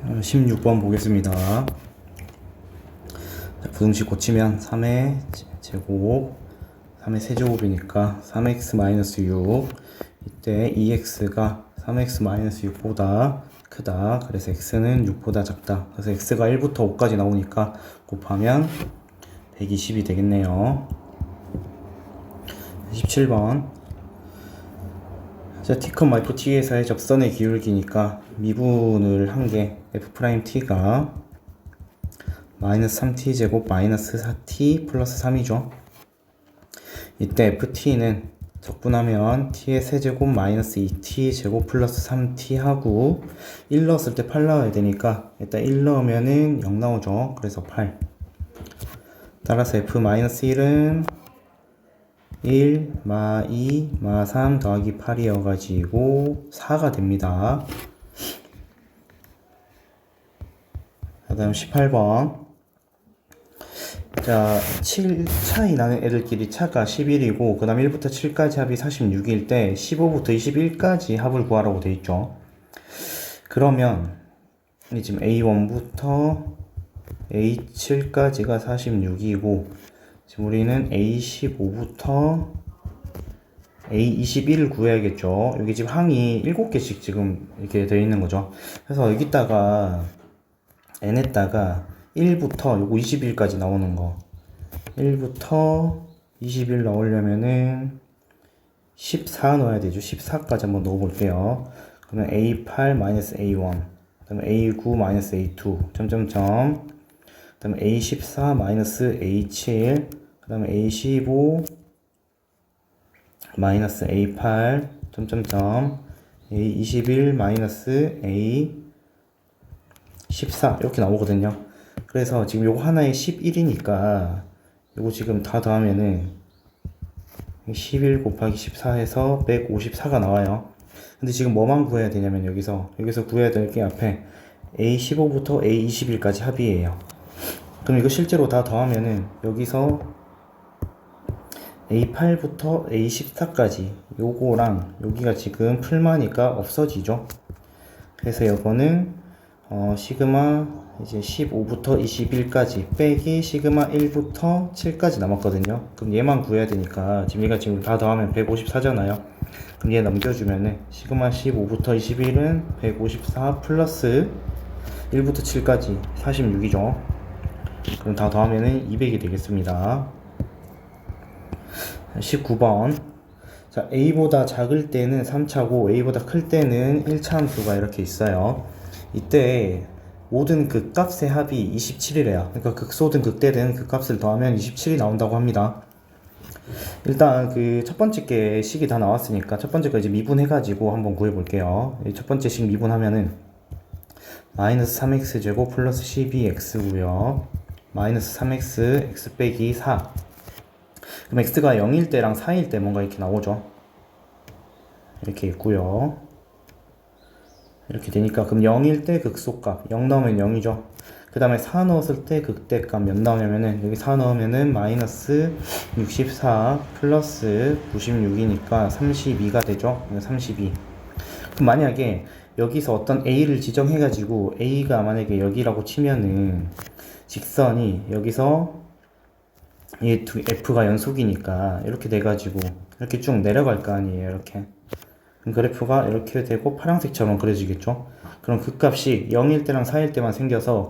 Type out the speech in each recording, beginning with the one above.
16번 보겠습니다. 자, 부등식 고치면 3의 제곱, 3의 세제곱이니까 3x-6. 이때 2x가 3x-6보다 크다. 그래서 x는 6보다 작다. 그래서 x가 1부터 5까지 나오니까 곱하면 120이 되겠네요. 17번. 자, t, f/t에서의 접선의 기울기니까 미분을 한 게 f't가 마이너스 3t 제곱 마이너스 4t 플러스 3이죠. 이때 ft는 적분하면 t의 세제곱 마이너스 2t 제곱 플러스 3t 하고 1 넣었을 때 8 나와야 되니까 일단 1 넣으면은 0 나오죠. 그래서 8. 따라서 f-1은 1, 마 2, 마 3 더하기 8이어가지고 4가 됩니다. 그 다음 18번. 자, 7 차이 나는 애들끼리 차가 11이고, 그 다음 1부터 7까지 합이 46일 때 15부터 21까지 합을 구하라고 돼 있죠. 그러면, 지금 A1부터 A7까지가 46이고, 지금 우리는 A15부터 A21을 구해야겠죠. 여기 지금 항이 7개씩 지금 이렇게 되어 있는 거죠. 그래서 여기다가 n에다가 1부터 요거 21까지 나오는 거 1부터 21 넣으려면은 14 넣어야 되죠. 14까지 한번 넣어 볼게요. 그러면 A8-A1 그 다음에 A9-A2 점점점 그 다음에 A14-A7 그 다음에 A15 A8 점점점 A21 A14 이렇게 나오거든요. 그래서 지금 요거 하나에 11이니까 요거 지금 다 더하면은 11 곱하기 14 해서 154가 나와요. 근데 지금 뭐만 구해야 되냐면 여기서 구해야 될 게 앞에 A15부터 A21까지 합이에요. 그럼 이거 실제로 다 더하면은 여기서 A8부터 A14까지 요거랑 여기가 지금 풀마니까 없어지죠. 그래서 요거는 시그마 이제 15부터 21까지 빼기 시그마 1부터 7까지 남았거든요. 그럼 얘만 구해야 되니까 지금 얘가 지금 다 더하면 154잖아요. 그럼 얘 넘겨주면은 시그마 15부터 21은 154 플러스 1부터 7까지 46이죠. 그럼 다 더하면은 200이 되겠습니다. 19번. 자, A보다 작을 때는 3차고 A보다 클 때는 1차 함수가 이렇게 있어요. 이때 모든 극값의 합이 27이래요. 그러니까 극소든 극대든 극값을 더하면 27이 나온다고 합니다. 일단 그 첫 번째 게 식이 다 나왔으니까 첫 번째 거 이제 미분해가지고 한번 구해볼게요. 첫 번째 식 미분하면은 마이너스 3x 제곱 플러스 12x고요. 마이너스 3x x 빼기 4. 그럼 x가 0일 때랑 4일 때 뭔가 이렇게 나오죠. 이렇게 있고요. 이렇게 되니까 그럼 0일 때 극소값 0 넣으면 0이죠. 그 다음에 4 넣었을 때 극대값 몇 나오냐면은 여기 4 넣으면은 마이너스 64 플러스 96이니까 32가 되죠. 32. 그럼 만약에 여기서 어떤 A를 지정해가지고 A가 만약에 여기라고 치면은 직선이 여기서 얘 F가 연속이니까 이렇게 돼가지고 이렇게 쭉 내려갈 거 아니에요. 이렇게 그래프가 이렇게 되고 파란색처럼 그려지겠죠. 그럼 극값이 0일 때랑 4일 때만 생겨서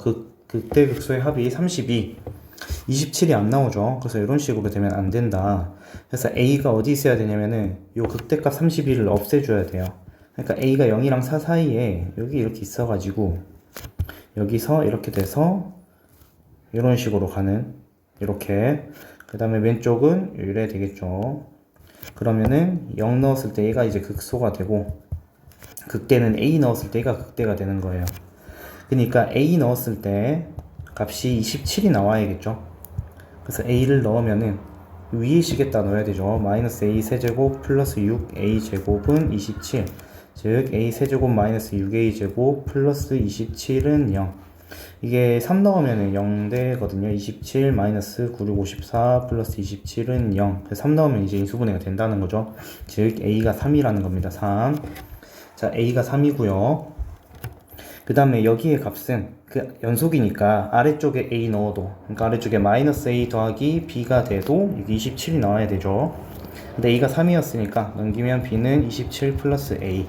극대 극소의 합이 32 27이 안 나오죠. 그래서 이런 식으로 되면 안 된다. 그래서 A가 어디 있어야 되냐면은 요 극대값 32를 없애줘야 돼요. 그러니까 A가 0이랑 4 사이에 여기 이렇게 있어가지고 여기서 이렇게 돼서 이런 식으로 가는 이렇게 그 다음에 왼쪽은 이래 되겠죠. 그러면은 0 넣었을 때 얘가 이제 극소가 되고 극대는 A 넣었을 때 얘가 극대가 되는 거예요. 그러니까 A 넣었을 때 값이 27이 나와야겠죠. 그래서 A를 넣으면은 위에 식에다 넣어야 되죠. 마이너스 A 세제곱 플러스 6A 제곱은 27. 즉 A 세제곱 마이너스 6A 제곱 플러스 27은 0. 이게 3 넣으면 0 되거든요. 27 마이너스 9654 플러스 27은 0. 3 넣으면 이제 인수분해가 된다는 거죠. 즉 A가 3이라는 겁니다. 3. 자, A가 3이고요. 그 그 다음에 여기에 값은 그 연속이니까 아래쪽에 a 넣어도, 그러니까 아래쪽에 마이너스 a 더하기 b가 돼도 여기 27이 나와야 되죠. 근데 a가 3이었으니까 넘기면 b는 27 플러스 a,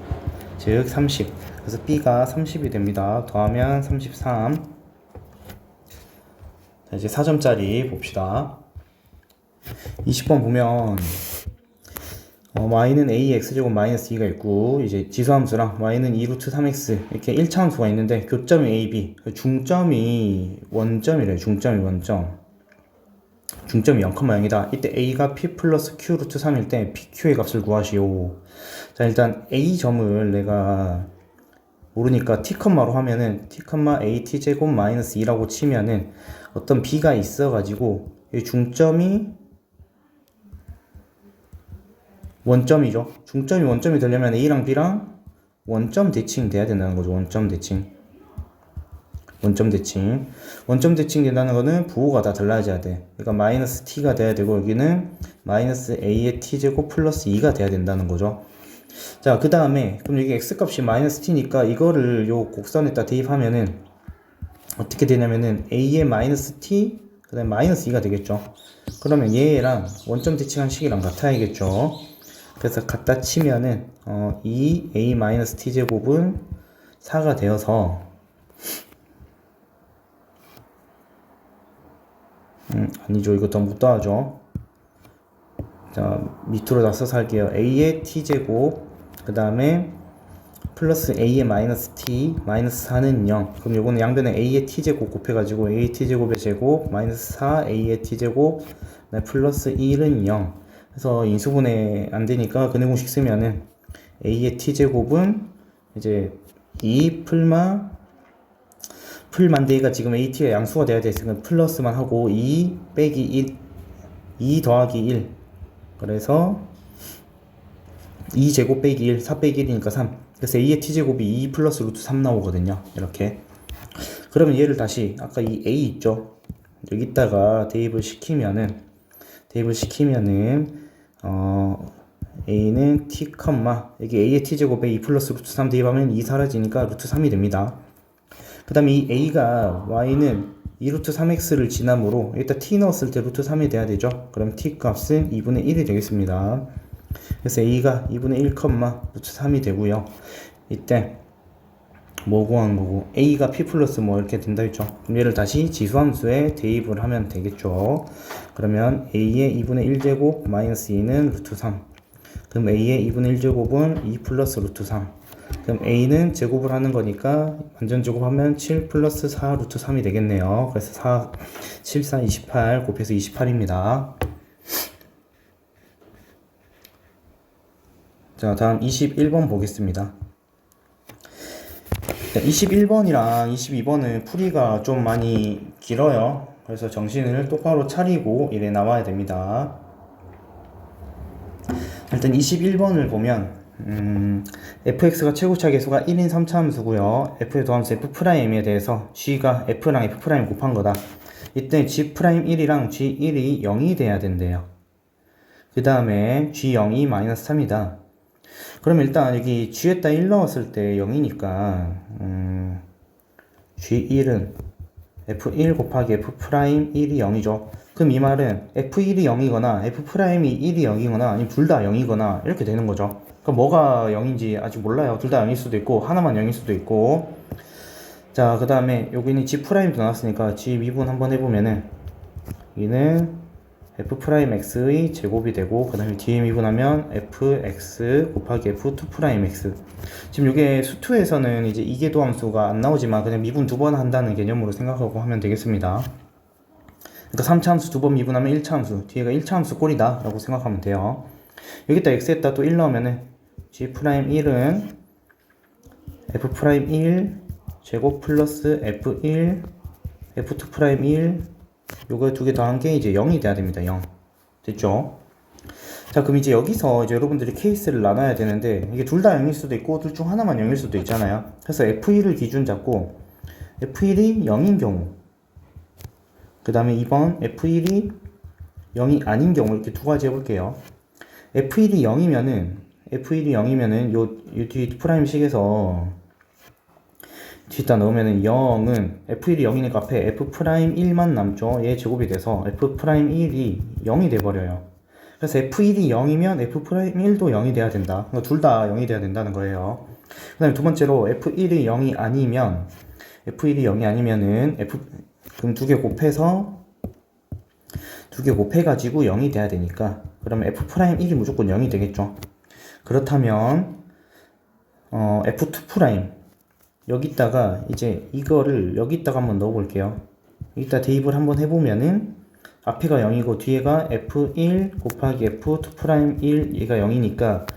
즉 30. 그래서 b가 30이 됩니다. 더하면 33. 자, 이제 4점짜리 봅시다. 20번 보면 y는 a x제곱 마이너스 2가 있고, 이제 지수함수랑 y는 2루트 3x 이렇게 1차함수가 있는데 교점이 a, b, 중점이 원점이래요. 중점이 원점. 중점이 0,0이다. 이때 a가 p 플러스 q 루트 3일 때 pq의 값을 구하시오. 자, 일단 a 점을 내가 모르니까 t 컴마로 하면은 t 컴마 a t 제곱 마이너스 2라고 치면은 어떤 b가 있어가지고 이 중점이 원점이죠. 중점이 원점이 되려면 a랑 b랑 원점 대칭 돼야 된다는 거죠. 원점 대칭. 원점 대칭. 원점 대칭 된다는 거는 부호가 다 달라져야 돼. 그러니까 마이너스 t가 돼야 되고, 여기는 마이너스 a의 t제곱 플러스 2가 돼야 된다는 거죠. 자, 그 다음에 그럼 여기 x값이 마이너스 t니까 이거를 요 곡선에다 대입하면은 어떻게 되냐면은 a의 마이너스 t 그 다음에 마이너스 2가 되겠죠. 그러면 얘랑 원점 대칭한 식이랑 같아야겠죠. 그래서 갖다 치면은 2a 마이너스 t 제곱은 4가 되어서 아니죠. 이거 더 못 더하죠. 자, 밑으로 다 써서 할게요. a의 t제곱 그 다음에 플러스 a의 마이너스 t 마이너스 4는 0. 그럼 요거는 양변에 a의 t제곱 곱해가지고 a의 t제곱의 제곱 마이너스 4 a의 t제곱 플러스 1은 0. 그래서 인수분해 안 되니까 근해 공식 쓰면은 a의 t제곱은 이제 2 풀만대가 지금 at가 양수가 돼야 됐으니까 플러스만 하고 2 빼기 1 2 더하기 1 그래서 2제곱 빼기 1 4 빼기 1이니까 3. 그래서 a의 t제곱이 2 플러스 루트 3 나오거든요. 이렇게. 그러면 얘를 다시 아까 이 a 있죠, 여기다가 대입을 시키면은 a는 t, 여기 a의 t제곱에 2 플러스 루트 3 대입하면 2 사라지니까 루트 3이 됩니다. 그 다음에 이 a가 y는 2루트 3x를 지나므로 여기다 t 넣었을 때 루트 3이 돼야 되죠. 그럼 t 값은 2분의 1이 되겠습니다. 그래서 a가 2분의 1, 루트 3이 되고요. 이때 뭐 구하는 거고, a가 p 플러스 뭐 이렇게 된다 했죠. 그럼 얘를 다시 지수함수에 대입을 하면 되겠죠. 그러면 a의 2분의 1제곱 마이너스 2는 루트 3. 그럼 a의 2분의 1제곱은 2 플러스 루트 3. 그럼 a는 제곱을 하는 거니까 완전 제곱하면 7 플러스 4 루트 3이 되겠네요. 그래서 7, 4, 28 곱해서 28입니다. 자, 다음 21번 보겠습니다. 21번이랑 22번은 풀이가 좀 많이 길어요. 그래서 정신을 똑바로 차리고 이래 나와야 됩니다. 일단 21번을 보면 fx가 최고차 계수가 1인 3차 함수고요. f의 도함수 f'에 대해서 g가 f랑 f' 곱한 거다. 이때 g'1이랑 g1이 0이 돼야 된대요. 그 다음에 g0이 마이너스 3이다. 그럼 일단 여기 g에다 1 넣었을 때 0이니까 g1은 f1 곱하기 f'1이 0이죠. 그럼 이 말은 f1이 0이거나 f'이 1이 0이거나 아니면 둘 다 0이거나 이렇게 되는 거죠. 그럼 뭐가 0인지 아직 몰라요. 둘 다 0일 수도 있고 하나만 0일 수도 있고. 자, 그 다음에 여기는 g'도 나왔으니까 g 미분 한번 해보면은 여기는 f'x의 제곱이 되고, 그 다음에 뒤에 미분하면 fx 곱하기 f2'x. 지금 이게 수투에서는 이제 이계도 함수가 안 나오지만 그냥 미분 2번 한다는 개념으로 생각하고 하면 되겠습니다. 그러니까 3차 함수 2번 미분하면 1차 함수, 뒤에가 1차 함수 꼴이다 라고 생각하면 돼요. 여기다 x에다 또 1 넣으면은 g'1은 f'1 제곱 플러스 f1 f2'1 요거 두 개 더한 게 이제 0이 돼야 됩니다. 0. 됐죠? 자, 그럼 이제 여기서 이제 여러분들이 케이스를 나눠야 되는데, 이게 둘 다 0일 수도 있고 둘 중 하나만 0일 수도 있잖아요. 그래서 f1을 기준 잡고 f1이 0인 경우, 그 다음에 2번 f1이 0이 아닌 경우, 이렇게 두 가지 해볼게요. f1이 0이면은 요 뒤 프라임 식에서 뒤에다 넣으면은 0은 f1이 0이니까 앞에 f'1만 남죠. 얘 제곱이 돼서 f'1이 0이 돼버려요. 그래서 f1이 0이면 f'1도 0이 돼야 된다. 둘 다 0이 돼야 된다는 거예요. 그 다음에 두 번째로 f1이 0이 아니면 f1이 0이 아니면은 그럼 두 개 곱해가지고 0이 돼야 되니까 그러면 f'1이 무조건 0이 되겠죠. 그렇다면 f2' 여기다가 이제 이거를 여기다가 한번 넣어볼게요. 여기다 대입을 한번 해보면은 앞에가 0이고 뒤에가 f1 곱하기 f2'1 얘가 0이니까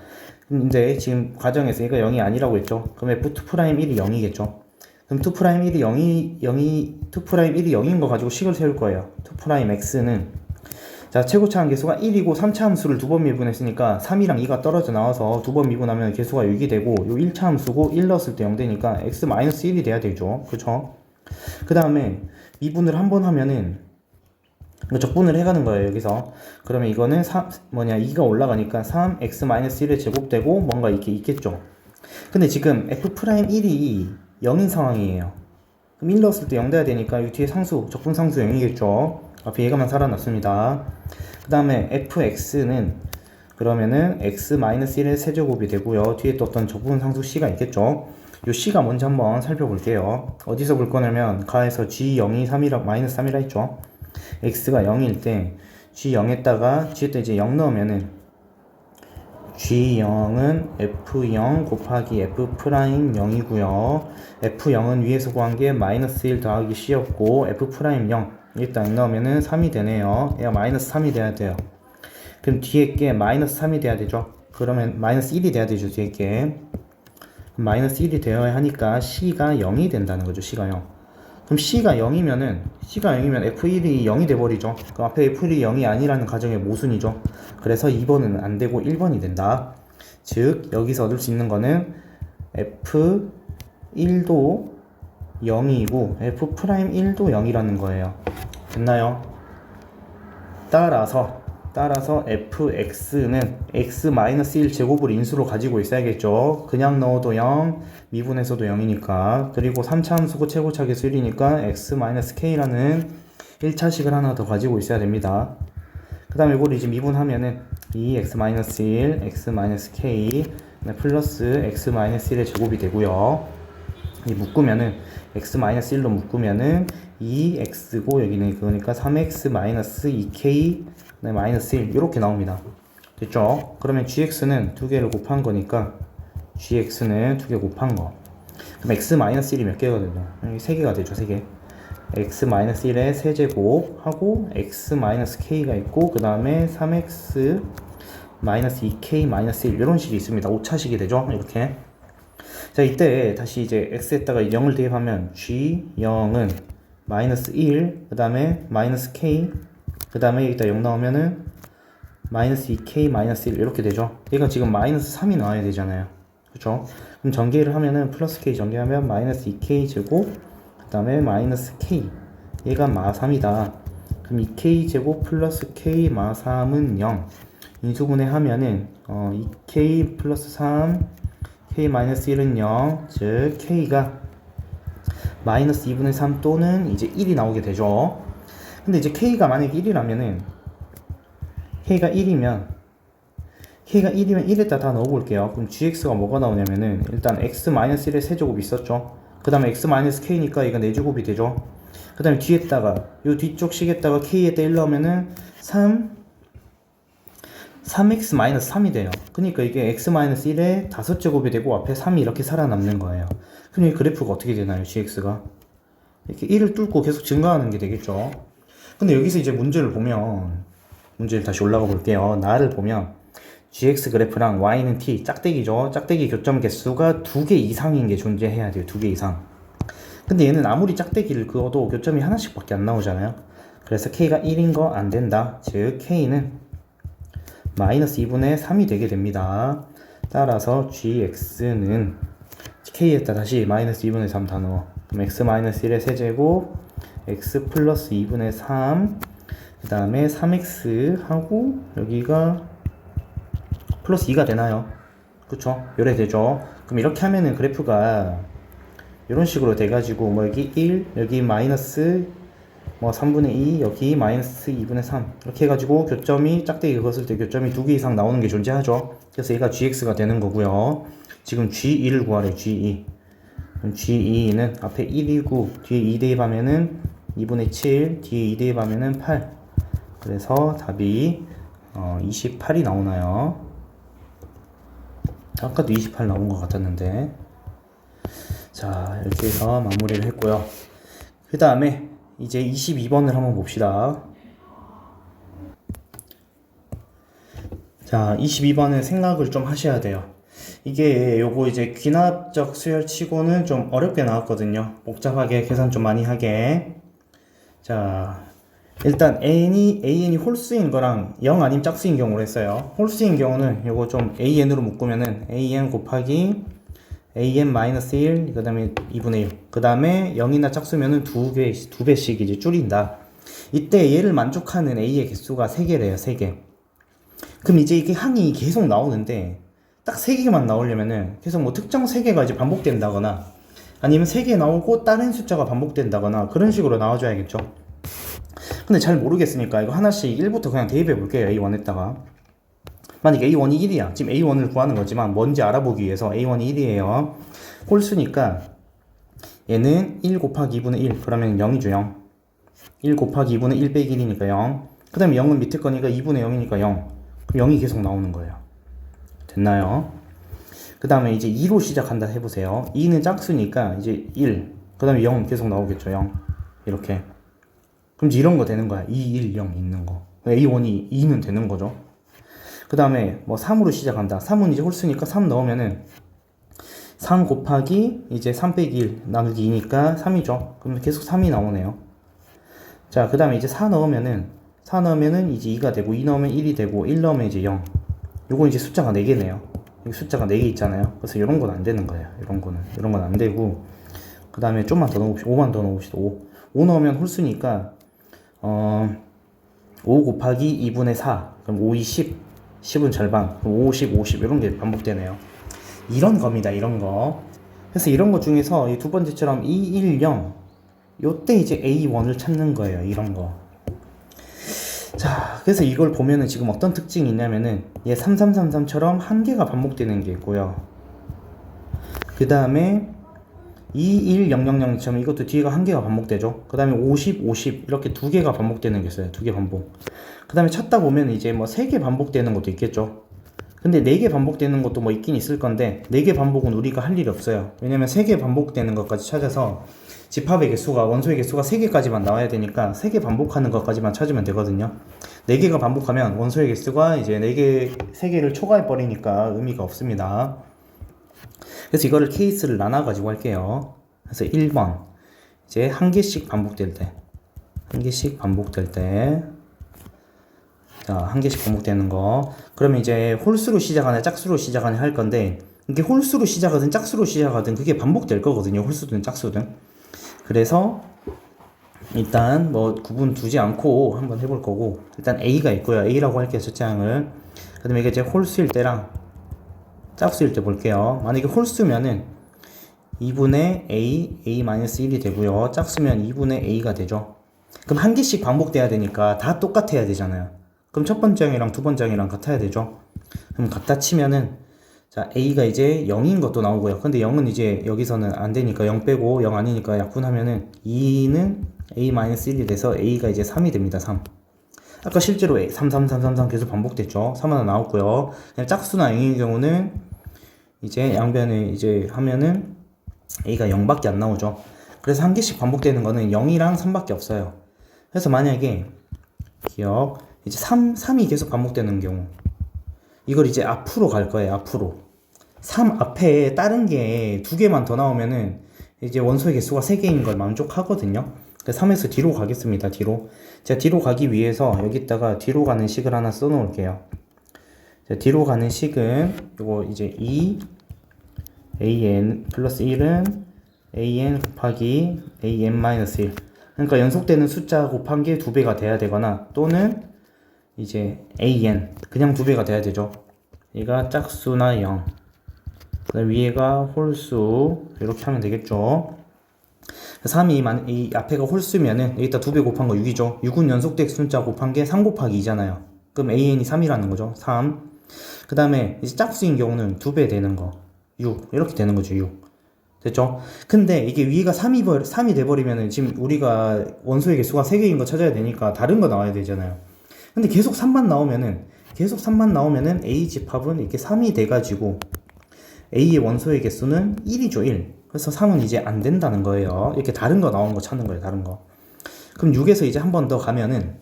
근데 지금 과정에서 얘가 0이 아니라고 했죠. 그럼 f2'1이 0이겠죠. 그럼 2'1이 2'1이 0인 거 가지고 식을 세울 거예요. 2'x는 자, 최고차항 계수가 1이고 3차 함수를 두 번 미분했으니까 3이랑 2가 떨어져 나와서 두 번 미분하면 계수가 6이 되고 요 1차 함수고 1 넣었을 때 0 되니까 x-1이 돼야 되죠. 그쵸? 그 다음에 미분을 한 번 하면은 적분을 해가는 거예요. 여기서 그러면 이거는 2가 올라가니까 3x-1의 제곱되고 뭔가 이렇게 있겠죠. 근데 지금 f'1이 0인 상황이에요. 그럼 1 넣었을 때 0 돼야 되니까 이 뒤에 상수, 적분상수 0이겠죠. 앞에 얘가만 살아났습니다. 그 다음에 fx는 그러면은 x-1의 세제곱이 되고요. 뒤에 또 어떤 적분상수 c가 있겠죠. 요 c가 뭔지 한번 살펴볼게요. 어디서 볼 거냐면 가에서 g0이 3이라, 마이너스 3이라 했죠. x가 0일 때 g0에다가 g에다 이제 0 넣으면은 g0은 f0 곱하기 f'0이고요. f0은 위에서 구한 게 마이너스 1 더하기 c였고 f'0 일단 넣으면은 3이 되네요. 얘가 마이너스 3이 돼야 돼요. 그럼 뒤에 게 마이너스 3이 돼야 되죠. 그러면 마이너스 1이 돼야 되죠. 뒤에 게 마이너스 1이 되어야 하니까 c가 0이 된다는 거죠. c가 0. 그럼 c가 0이면 f1이 0이 돼버리죠. 그럼 앞에 f1이 0이 아니라는 가정의 모순이죠. 그래서 2번은 안 되고 1번이 된다. 즉 여기서 얻을 수 있는 거는 f1도 0이고 f'1도 0이라는 거예요. 됐나요? 따라서 fx는 x-1 제곱을 인수로 가지고 있어야겠죠. 그냥 넣어도 0, 미분해서도 0이니까. 그리고 3차 함수고 최고차 계수 1이니까 x-k라는 1차식을 하나 더 가지고 있어야 됩니다. 그 다음에 이걸 이제 미분하면은 이 x-1, x-k 플러스 x-1의 제곱이 되고요. 이 묶으면은 x-1로 묶으면은 2x고 여기는 그러니까 3x-2k 마이너스 1 이렇게 나옵니다. 됐죠? 그러면 gx는 두 개를 곱한 거니까 gx는 두 개 곱한 거. 그럼 x-1이 몇 개가 되죠? 여기 세 개가 되죠. 세 개. x-1의 세제곱 하고 x-k가 있고 그 다음에 3x-2k-1 이런 식이 있습니다. 5차식이 되죠. 이렇게. 자, 이때 다시 이제 x에다가 0을 대입하면 g0은 마이너스 1, 그 다음에 마이너스 k, 그 다음에 여기다 0 나오면은 마이너스 2k 마이너스 1 이렇게 되죠. 얘가 지금 마이너스 3이 나와야 되잖아요. 그쵸? 그럼 전개를 하면은 플러스 k 전개하면 마이너스 2k 제곱, 그 다음에 마이너스 k, 얘가 마3이다. 그럼 2k 제곱 플러스 k 마3은 0. 인수분해 하면은 2k 플러스 3 k 마이너스 1은 0, 즉 k가 마이너스 2분의 3 또는 이제 1이 나오게 되죠. 근데 이제 k가 만약에 1이라면은 k가 1이면 1에다 다 넣어볼게요. 그럼 gx가 뭐가 나오냐면은 일단 x-1의 세제곱이 있었죠. 그 다음에 x-k니까 얘가 4제곱이 되죠. 그 다음에 뒤에다가 요 뒤쪽 식에다가 k에다 1 넣으면은 3x-3이 돼요. 그러니까 이게 x-1의 5제곱이 되고 앞에 3이 이렇게 살아남는 거예요. 그럼 이 그래프가 어떻게 되나요? gx가 이렇게 1을 뚫고 계속 증가하는 게 되겠죠. 근데 여기서 이제 문제를 다시 올라가 볼게요. 나를 보면 gx 그래프랑 y는 t, 짝대기죠. 짝대기 교점 개수가 2개 이상인 게 존재해야 돼요. 2개 이상. 근데 얘는 아무리 짝대기를 그어도 교점이 하나씩밖에 안 나오잖아요. 그래서 k가 1인 거 안 된다. 즉 k는 마이너스 2분의 3이 되게 됩니다. 따라서 gx는 k에다 다시 마이너스 2분의 3 다 넣어. 그럼 x-1의 세제곱 x 플러스 2분의 3, 그 다음에 3x 하고 여기가 플러스 2가 되나요? 그쵸? 요래 되죠. 그럼 이렇게 하면은 그래프가 이런 식으로 돼가지고 뭐 여기 1 여기 마이너스 뭐 3분의 2 여기 마이너스 2분의 3 이렇게 해가지고 교점이 짝대기 그었을 때 교점이 2개 이상 나오는 게 존재하죠. 그래서 얘가 gx가 되는 거고요. 지금 g2를 구하래요. g2. 그럼 g2는 앞에 1이고 뒤에 2 대입하면은 2분의 7 뒤에 2 대입하면은 8. 그래서 답이 28이 나오나요? 아까도 28 나온 것 같았는데. 자, 이렇게 해서 마무리를 했고요. 그 다음에 이제 22번을 한번 봅시다. 자, 22번은 생각을 좀 하셔야 돼요. 이게 요거 이제 귀납적 수열 치고는 좀 어렵게 나왔거든요. 복잡하게 계산 좀 많이 하게. 자, 일단 an이 홀수인 거랑 0 아님 짝수인 경우로 했어요. 홀수인 경우는 요거 좀 an으로 묶으면은 an 곱하기 an-1 그 다음에 2분의 1 그 다음에 0이나 짝수면은 두 배씩 이제 줄인다. 이때 얘를 만족하는 a의 개수가 3개래요. 3개. 그럼 이제 이게 항이 계속 나오는데 딱 3개만 나오려면은 계속 뭐 특정 3개가 이제 반복된다거나 아니면 3개 나오고 다른 숫자가 반복된다거나 그런 식으로 나와줘야겠죠. 근데 잘 모르겠으니까 이거 하나씩 1부터 그냥 대입해 볼게요. A1에다가 만약에 A1이 1이야. 지금 A1을 구하는 거지만 뭔지 알아보기 위해서 A1이 1이에요. 홀수니까 얘는 1 곱하기 2분의 1 그러면 0이죠. 0. 1 곱하기 2분의 1 빼기 1이니까 0. 그 다음에 0은 밑에 거니까 2분의 0이니까 0. 그럼 0이 계속 나오는 거예요. 됐나요? 그 다음에 이제 2로 시작한다 해보세요. 2는 짝수니까 이제 1. 그 다음에 0 계속 나오겠죠. 0. 이렇게. 그럼 이제 이런 거 되는 거야. 2, 1, 0 있는 거. A1이 2는 되는 거죠. 그 다음에 뭐 3으로 시작한다. 3은 이제 홀수니까 3 넣으면은 3 곱하기 이제 3 빼기 1 나누기 2니까 3이죠. 그럼 계속 3이 나오네요. 자, 그 다음에 이제 4 넣으면은 이제 2가 되고 2 넣으면 1이 되고 1 넣으면 이제 0. 요건 이제 숫자가 4개네요. 여기 숫자가 4개 있잖아요. 그래서 이런 건 안 되는 거예요. 이런 건 안 되고. 그 다음에 좀만 더 넣어봅시다. 5만 더 넣어봅시다. 5 넣으면 홀수니까 5 곱하기 2분의 4 그럼 5, 2, 10 10은 절반 그럼 50, 50 이런 게 반복되네요. 이런 겁니다. 이런 거. 그래서 이런 거 중에서 이 두 번째처럼 2, 1, 0 요때 이제 A1을 찾는 거예요. 이런 거. 자, 그래서 이걸 보면은 지금 어떤 특징이 있냐면은 얘 3333처럼 한 개가 반복되는 게 있고요. 그 다음에 21000처럼 이것도 뒤에가 한 개가 반복되죠. 그 다음에 50, 50 이렇게 두 개가 반복되는 게 있어요. 두 개 반복. 그 다음에 찾다 보면 이제 뭐 3개 반복되는 것도 있겠죠. 근데 4개 반복되는 것도 뭐 있긴 있을 건데 4개 반복은 우리가 할 일이 없어요. 왜냐면 3개 반복되는 것까지 찾아서 집합의 개수가 원소의 개수가 3개까지만 나와야 되니까 3개 반복하는 것까지만 찾으면 되거든요. 4개가 반복하면 원소의 개수가 이제 3개를 초과해 버리니까 의미가 없습니다. 그래서 이거를 케이스를 나눠 가지고 할게요. 그래서 1번 이제 한 개씩 반복될 때 자, 한 개씩 반복되는 거. 그러면 이제 홀수로 시작하냐 짝수로 시작하냐 할 건데 이게 홀수로 시작하든 짝수로 시작하든 그게 반복될 거거든요. 홀수든 짝수든. 그래서 일단 뭐 구분 두지 않고 한번 해볼 거고 일단 A가 있고요. A라고 할게요. 첫장을. 그 다음에 이게 이제 홀수일 때랑 짝수일 때 볼게요. 만약에 홀수면은 2분의 A, A-1이 되고요. 짝수면 2분의 A가 되죠. 그럼 한 개씩 반복돼야 되니까 다 똑같아야 되잖아요. 그럼 첫 번째랑 두 번째랑 같아야 되죠. 그럼 같다 치면은 자, A가 이제 0인 것도 나오고요. 근데 0은 이제 여기서는 안 되니까 0 빼고 0 아니니까 약분하면은 2는 A-1이 돼서 A가 이제 3이 됩니다. 3. 아까 실제로 3, 3, 3, 3, 3 계속 반복됐죠. 3 하나 나왔고요. 그냥 짝수나 0인 경우는 이제 양변을 이제 하면은 A가 0밖에 안 나오죠. 그래서 한 개씩 반복되는 거는 0이랑 3밖에 없어요. 그래서 만약에 기억 이제 3이 계속 반복되는 경우 이걸 이제 앞으로 갈 거예요. 앞으로 3 앞에 다른 게 두 개만 더 나오면은 이제 원소의 개수가 3개인 걸 만족하거든요. 그래서 3에서 뒤로 가겠습니다. 뒤로 제가 뒤로 가기 위해서 여기다가 뒤로 가는 식을 하나 써 놓을게요. 뒤로 가는 식은 요거 이제 2 an 플러스 1은 an 곱하기 an-1 그러니까 연속되는 숫자 곱한 게 2배가 돼야 되거나 또는 이제 an 그냥 2배가 돼야 되죠. 얘가 짝수나 0 그다음 위에가 홀수 이렇게 하면 되겠죠. 3이 이 앞에가 홀수면은 여기다 2배 곱한 거 6이죠. 6은 연속된 숫자 곱한 게 3 곱하기 2잖아요. 그럼 AN이 3이라는 거죠. 3. 그 다음에 이제 짝수인 경우는 2배 되는 거 6 이렇게 되는 거죠. 6 됐죠? 근데 이게 위가 3이 돼버리면은 지금 우리가 원소의 개수가 3개인 거 찾아야 되니까 다른 거 나와야 되잖아요. 근데 계속 3만 나오면은 A 집합은 이렇게 3이 돼가지고 A의 원소의 개수는 1이죠. 1. 그래서 3은 이제 안 된다는 거예요. 이렇게 다른 거 나온 거 찾는 거예요. 다른 거. 그럼 6에서 이제 한 번 더 가면은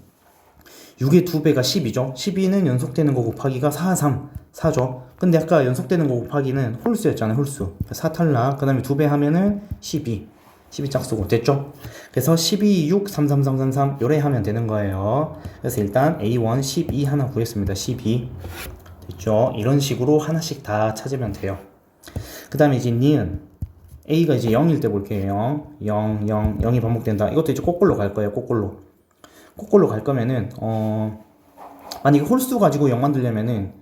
6의 2배가 10이죠. 12는 연속되는 거 곱하기가 4, 3, 4죠. 근데 아까 연속되는 거 곱하기는 홀수였잖아요. 홀수. 4 탈락. 그 다음에 2배 하면은 12. 12 짝수고. 됐죠? 그래서 12, 6, 3, 3, 3, 3, 3 요래 하면 되는 거예요. 그래서 일단 A1 12 하나 구했습니다. 12. 됐죠? 이런 식으로 하나씩 다 찾으면 돼요. 그 다음에 이제 니은. A가 이제 0일 때 볼게요. 0, 0, 0이 반복된다. 이것도 이제 거꾸로 갈 거예요. 거꾸로 갈 거면은, 만약에 홀수 가지고 0 만들려면은,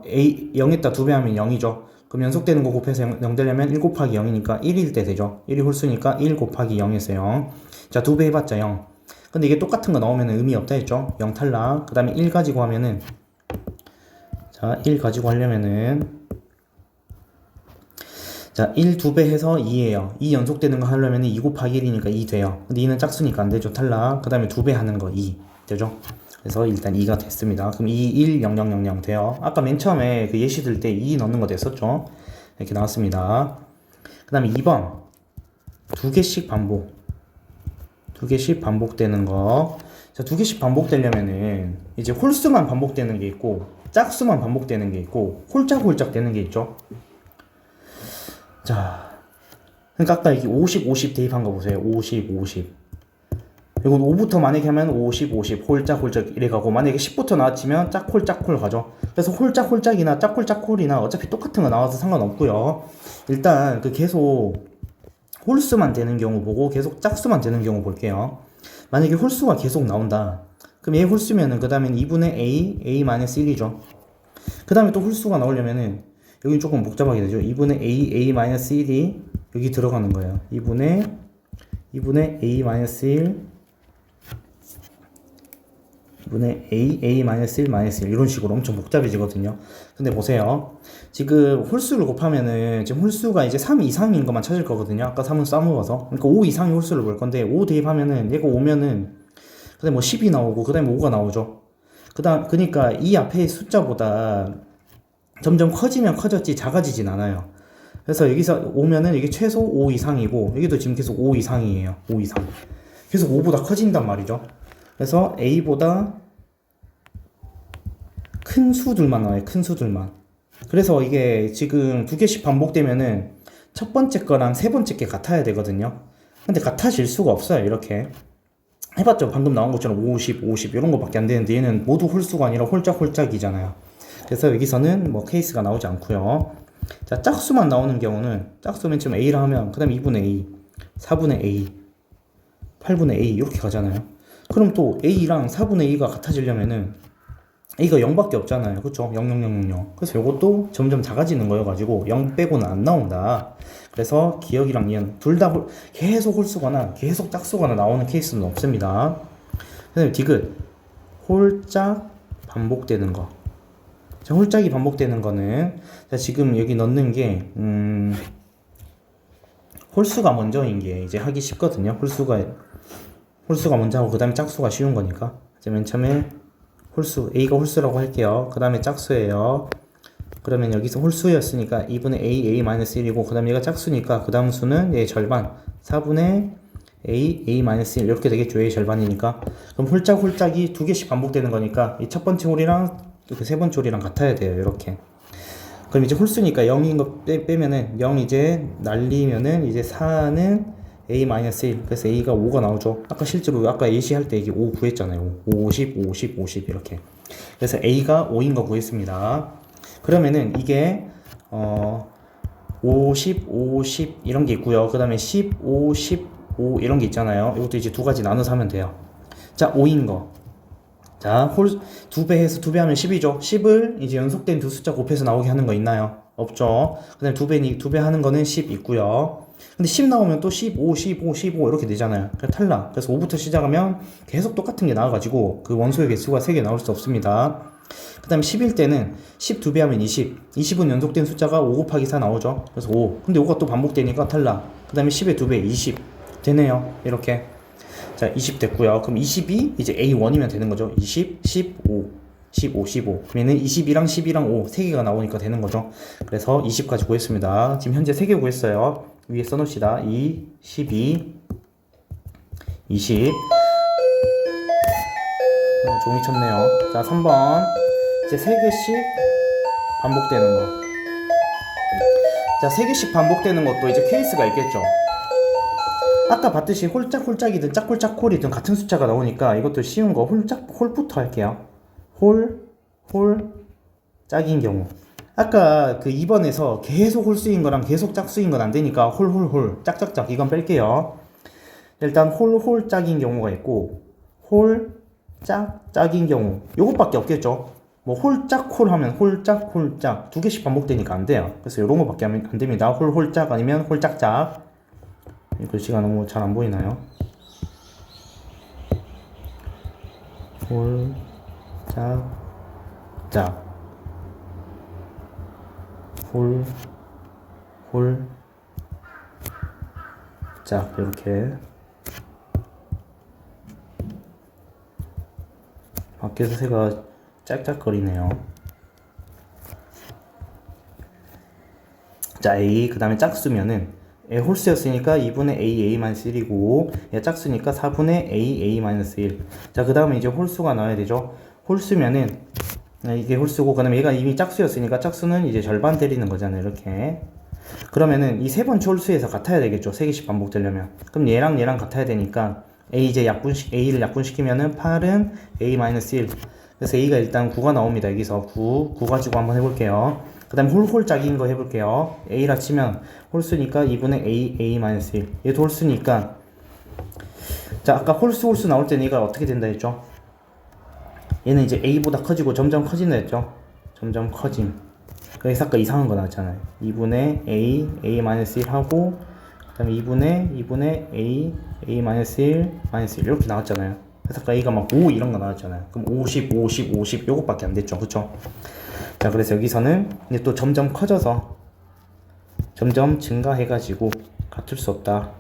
A, 0에다 2배 하면 0이죠. 그럼 연속되는 거 곱해서 0 되려면 1 곱하기 0이니까 1일 때 되죠. 1이 홀수니까 1 곱하기 0에서 0. 자, 2배 해봤자 0. 근데 이게 똑같은 거 나오면 의미 없다 했죠. 0 탈락. 그 다음에 1 가지고 하면은, 자, 1 가지고 하려면은, 자, 1 2배 해서 2예요. 2 연속되는 거 하려면 2 곱하기 1이니까 2 돼요. 근데 2는 짝수니까 안 되죠. 탈락. 그 다음에 2배 하는 거 2. 되죠? 그래서 일단 2가 됐습니다. 그럼 2, 1, 0, 0, 0, 0 돼요. 아까 맨 처음에 그 예시 들 때 2 넣는 거 됐었죠? 이렇게 나왔습니다. 그 다음에 2번. 2개씩 반복. 2개씩 반복되는 거. 자, 2개씩 반복되려면은 이제 홀수만 반복되는 게 있고, 짝수만 반복되는 게 있고, 홀짝홀짝 되는 게 있죠? 자, 그러니까 아까 이게 50, 50 대입한 거 보세요. 50, 50. 이건 5부터 만약에 하면 50, 50, 홀짝홀짝 이래 가고, 만약에 10부터 나왔지면 짝홀, 짝홀 가죠. 그래서 홀짝홀짝이나 짝홀, 짝홀이나 어차피 똑같은 거 나와서 상관없고요. 일단 그 계속 홀수만 되는 경우 보고 계속 짝수만 되는 경우 볼게요. 만약에 홀수가 계속 나온다. 그럼 얘 홀수면은 그 다음엔 2분의 A, A-1이죠. 그 다음에 또 홀수가 나오려면은 여기 조금 복잡하게 되죠. 2분의 A, A-1이 여기 들어가는 거예요. 2분의 A-1 2분의 A, A-1, -1 이런 식으로 엄청 복잡해지거든요. 근데 보세요. 지금 홀수를 곱하면은 지금 홀수가 이제 3 이상인 것만 찾을 거거든요. 아까 3은 싸먹어서. 그러니까 5 이상의 홀수를 볼 건데 5 대입하면은 얘가 오면은 그 다음에 뭐 10이 나오고 그 다음에 5가 나오죠. 그러니까 이 앞에 숫자보다 점점 커지면 커졌지 작아지진 않아요. 그래서 여기서 오면은 이게 최소 5 이상이고 여기도 지금 계속 5 이상이에요. 5 이상. 계속 5보다 커진단 말이죠. 그래서 A보다 큰 수들만 나와요. 큰 수들만. 그래서 이게 지금 2개씩 반복되면은 첫 번째 거랑 세 번째 게 같아야 되거든요. 근데 같아질 수가 없어요. 이렇게. 해봤죠. 방금 나온 것처럼 50, 50 이런 거밖에 안 되는데 얘는 모두 홀수가 아니라 홀짝홀짝이잖아요. 그래서 여기서는 뭐 케이스가 나오지 않고요. 자, 짝수만 나오는 경우는 짝수 맨 처음 A라 하면 그 다음에 2분의 A, 4분의 A, 8분의 A 이렇게 가잖아요. 그럼 또 A랑 4분의 A가 같아지려면은 A가 0밖에 없잖아요. 그쵸? 0, 0, 0, 0, 0. 그래서 이것도 점점 작아지는 거여가지고 0 빼고는 안 나온다. 그래서 기억이랑 이은 둘 다 계속 홀수거나 계속 짝수거나 나오는 케이스는 없습니다. 그 다음에 디귿 홀짝 반복되는 거. 자, 홀짝이 반복되는 거는 자, 지금 여기 넣는 게 홀수가 먼저인 게 이제 하기 쉽거든요. 홀수가 먼저 하고 그 다음에 짝수가 쉬운 거니까. 이제 맨 처음에 홀수 A가 홀수라고 할게요. 그 다음에 짝수예요. 그러면 여기서 홀수였으니까 2분의 A, A-1이고 그 다음에 얘가 짝수니까 그 다음 수는 얘 절반 4분의 A, A-1 이렇게 되겠죠. 얘 절반이니까. 그럼 홀짝이 2개씩 반복되는 거니까 이 첫 번째 홀이랑 그 세 번째 홀이랑 같아야 돼요. 이렇게. 그럼 이제 홀수니까 0인 거 빼면은 0 이제 날리면은 이제 4는 A-1 그래서 A가 5가 나오죠. 아까 실제로 아까 예시할 때 이게 5 구했잖아요. 50, 50, 50 이렇게. 그래서 A가 5인 거 구했습니다. 그러면은 이게 50, 50 이런 게 있고요. 그 다음에 15, 15 이런 게 있잖아요. 이것도 이제 두 가지 나눠서 하면 돼요. 자, 5인 거. 자, 2배 해서 2배 하면 10이죠. 10을 이제 연속된 두 숫자 곱해서 나오게 하는 거 있나요? 없죠. 그 다음에 두 배 하는 거는 10 있고요. 근데 10 나오면 또 15, 15, 15 이렇게 되잖아요. 그래서 탈락. 그래서 5부터 시작하면 계속 똑같은 게 나와가지고 그 원소의 개수가 3개 나올 수 없습니다. 그 다음에 10일 때는 10 2배 하면 20. 20은 연속된 숫자가 5 곱하기 4 나오죠. 그래서 5. 근데 5가 또 반복되니까 탈락. 그 다음에 10의 2배 20. 되네요. 이렇게. 자, 20 됐고요. 그럼 20이 이제 A1이면 되는 거죠. 20, 15. 15, 15. 그러면은 20이랑 10이랑 5, 3개가 나오니까 되는 거죠. 그래서 20까지 구했습니다. 지금 현재 3개 구했어요. 위에 써놓읍시다. 2, 12, 20. 종이 쳤네요. 자, 3번. 이제 3개씩 반복되는 거. 자, 3개씩 반복되는 것도 이제 케이스가 있겠죠. 아까 봤듯이 홀짝홀짝이든 짝홀짝홀이든 같은 숫자가 나오니까 이것도 쉬운 거 홀부터 할게요. 홀, 짝인 경우. 아까 그 2번에서 계속 홀수인 거랑 계속 짝수인 건 안 되니까 홀, 짝짝짝 이건 뺄게요. 일단 홀, 짝인 경우가 있고 짝인 경우. 요것밖에 없겠죠. 뭐 홀짝 홀 하면 홀짝 2개씩 반복되니까 안 돼요. 그래서 요런 거밖에 안 됩니다. 홀짝 아니면 홀짝짝. 이 글씨가 너무 잘 안 보이나요? 짝, 짝, 이렇게 밖에서 새가 짝짝거리네요. 자, A, 그 다음에 짝수면은 홀수였으니까 2분의 A-1이고 짝수니까 4분의 A-1. 자, 그 다음에 이제 홀수가 나와야 되죠. 홀수면은 이게 홀수고, 그 다음에 얘가 이미 짝수였으니까 짝수는 이제 절반 때리는 거잖아요. 이렇게. 그러면은 이 세 번째 홀수에서 같아야 되겠죠. 3개씩 반복되려면. 그럼 얘랑 같아야 되니까 A를 약분시키면은 8은 A-1. 그래서 A가 일단 9가 나옵니다. 여기서 9 가지고 한번 해볼게요. 그 다음에 홀짝인 거 해볼게요. A라 치면 홀수니까 2분의 A-1. 얘도 홀수니까. 자, 아까 홀수 나올 때는 얘가 어떻게 된다 했죠? 얘는 이제 A보다 커지고 점점 커진다 했죠? 점점 커짐. 그래서 아까 이상한 거 나왔잖아요. 2분의 A-1 하고, 그 다음에 2분의 A-1 이렇게 나왔잖아요. 그래서 아까 A가 막 5 이런 거 나왔잖아요. 그럼 50 요것밖에 안 됐죠. 그쵸? 자, 그래서 여기서는 이제 또 점점 커져서 점점 증가해가지고 같을 수 없다.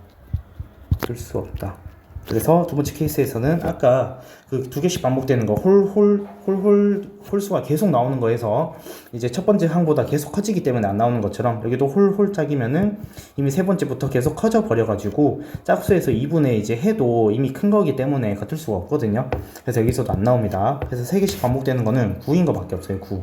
그래서 두 번째 케이스에서는 아까 그 2개씩 반복되는 거 홀수가 계속 나오는 거에서 이제 첫 번째 항보다 계속 커지기 때문에 안 나오는 것처럼 여기도 홀짝이면은 이미 세 번째부터 계속 커져 버려가지고 짝수에서 2분의 이제 해도 이미 큰 거기 때문에 같을 수가 없거든요. 그래서 여기서도 안 나옵니다. 그래서 3개씩 반복되는 거는 9인 거밖에 없어요. 9.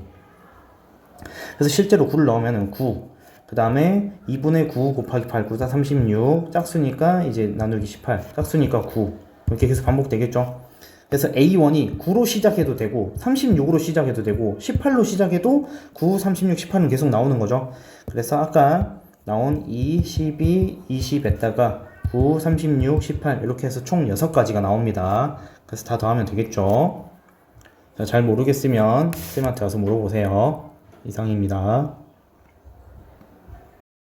그래서 실제로 9를 넣으면은 9. 그 다음에 2분의 9 곱하기 8, 9, 4, 36. 짝수니까 이제 나누기 18. 짝수니까 9. 이렇게 계속 반복되겠죠. 그래서 A1이 9로 시작해도 되고 36으로 시작해도 되고 18로 시작해도 9, 36, 18은 계속 나오는 거죠. 그래서 아까 나온 2, 12, 20에다가 9, 36, 18 이렇게 해서 총 6가지가 나옵니다. 그래서 다 더하면 되겠죠. 자, 잘 모르겠으면 쌤한테 와서 물어보세요. 이상입니다.